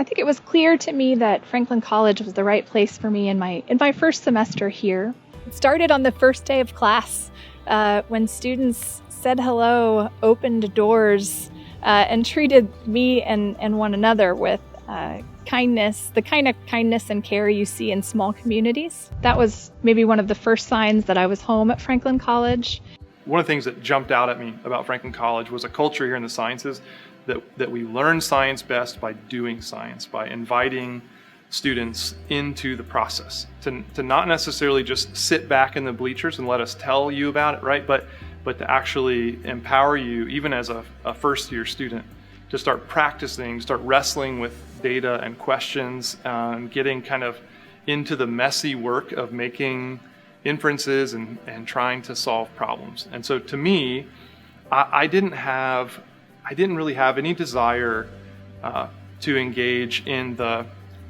I think it was clear to me that Franklin College was the right place for me in my first semester here. It started on the first day of class when students said hello, opened doors, and treated me and one another with kindness, the kind of kindness and care you see in small communities. That was maybe one of the first signs that I was home at Franklin College. One of the things that jumped out at me about Franklin College was a culture here in the sciences that we learn science best by doing science, by inviting students into the process, to not necessarily just sit back in the bleachers and let us tell you about it, right? But to actually empower you, even as a first-year student, to start practicing, start wrestling with data and questions, and getting kind of into the messy work of making inferences and trying to solve problems. And so to me, I didn't really have any desire to engage in the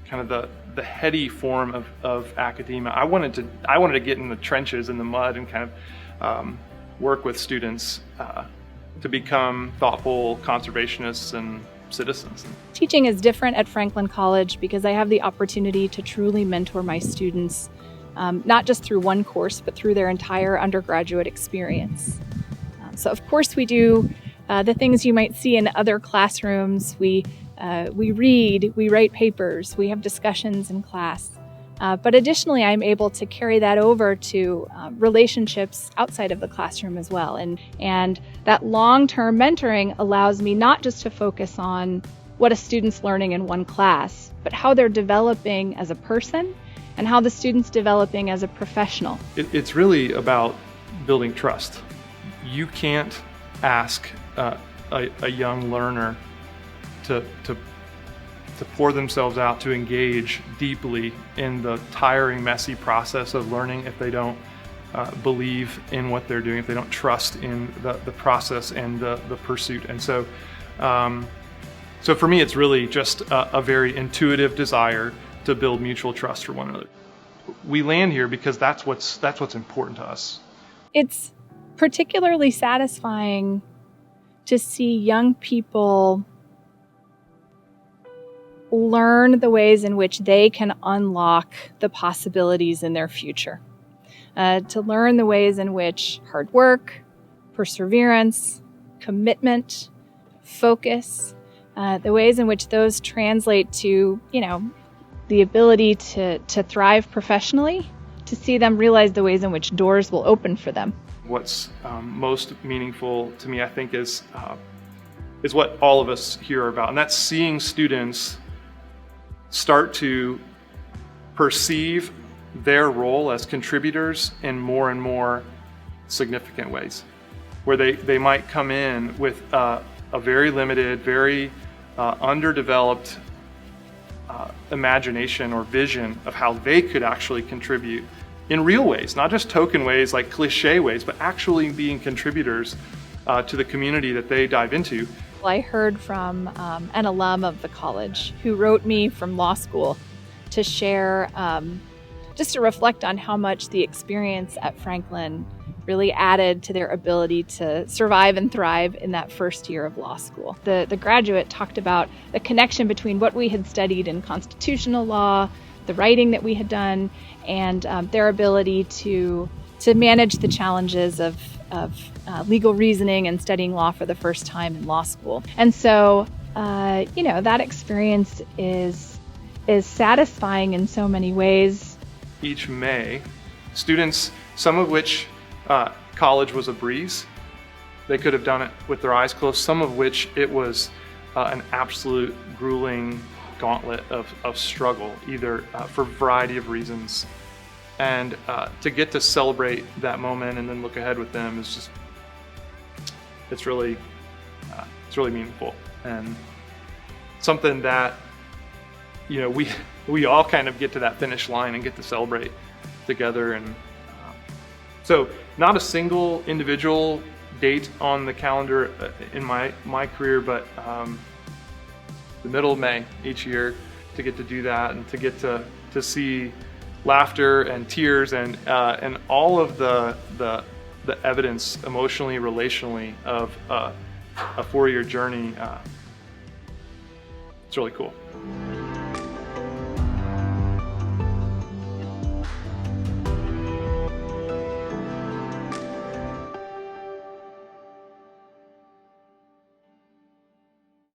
kind of the heady form of academia. I wanted to get in the trenches, in the mud, and kind of work with students to become thoughtful conservationists and citizens. Teaching is different at Franklin College because I have the opportunity to truly mentor my students, not just through one course, but through their entire undergraduate experience. So of course we do the things you might see in other classrooms. We read, we write papers, we have discussions in class. But additionally, I'm able to carry that over to relationships outside of the classroom as well. And that long-term mentoring allows me not just to focus on what a student's learning in one class, but how they're developing as a person and how the student's developing as a professional. It's really about building trust. You can't ask a young learner to pour themselves out, to engage deeply in the tiring, messy process of learning if they don't believe in what they're doing, if they don't trust in the process and the pursuit. And so for me, it's really just a very intuitive desire to build mutual trust for one another. We land here because that's what's important to us. It's particularly satisfying to see young people learn the ways in which they can unlock the possibilities in their future. To learn the ways in which hard work, perseverance, commitment, focus, the ways in which those translate to, the ability to thrive professionally, to see them realize the ways in which doors will open for them. What's most meaningful to me, I think, is what all of us here are about, and that's seeing students start to perceive their role as contributors in more and more significant ways, where they might come in with a very limited, very underdeveloped imagination or vision of how they could actually contribute in real ways, not just token ways like cliche ways, but actually being contributors to the community that they dive into. I heard from an alum of the college who wrote me from law school to share, just to reflect on how much the experience at Franklin really added to their ability to survive and thrive in that first year of law school. The graduate talked about the connection between what we had studied in constitutional law, the writing that we had done, and their ability to manage the challenges of legal reasoning and studying law for the first time in law school. And so, that experience is satisfying in so many ways. Each May, students, some of which college was a breeze, they could have done it with their eyes closed, some of which it was an absolute grueling gauntlet of struggle, either for a variety of reasons. And to get to celebrate that moment and then look ahead with them is just, it's really meaningful, and something that, we all kind of get to that finish line and get to celebrate together. And so not a single individual date on the calendar in my career, but the middle of May each year, to get to do that and to get to see laughter and tears and all of the evidence emotionally, relationally of a 4-year journey. It's really cool.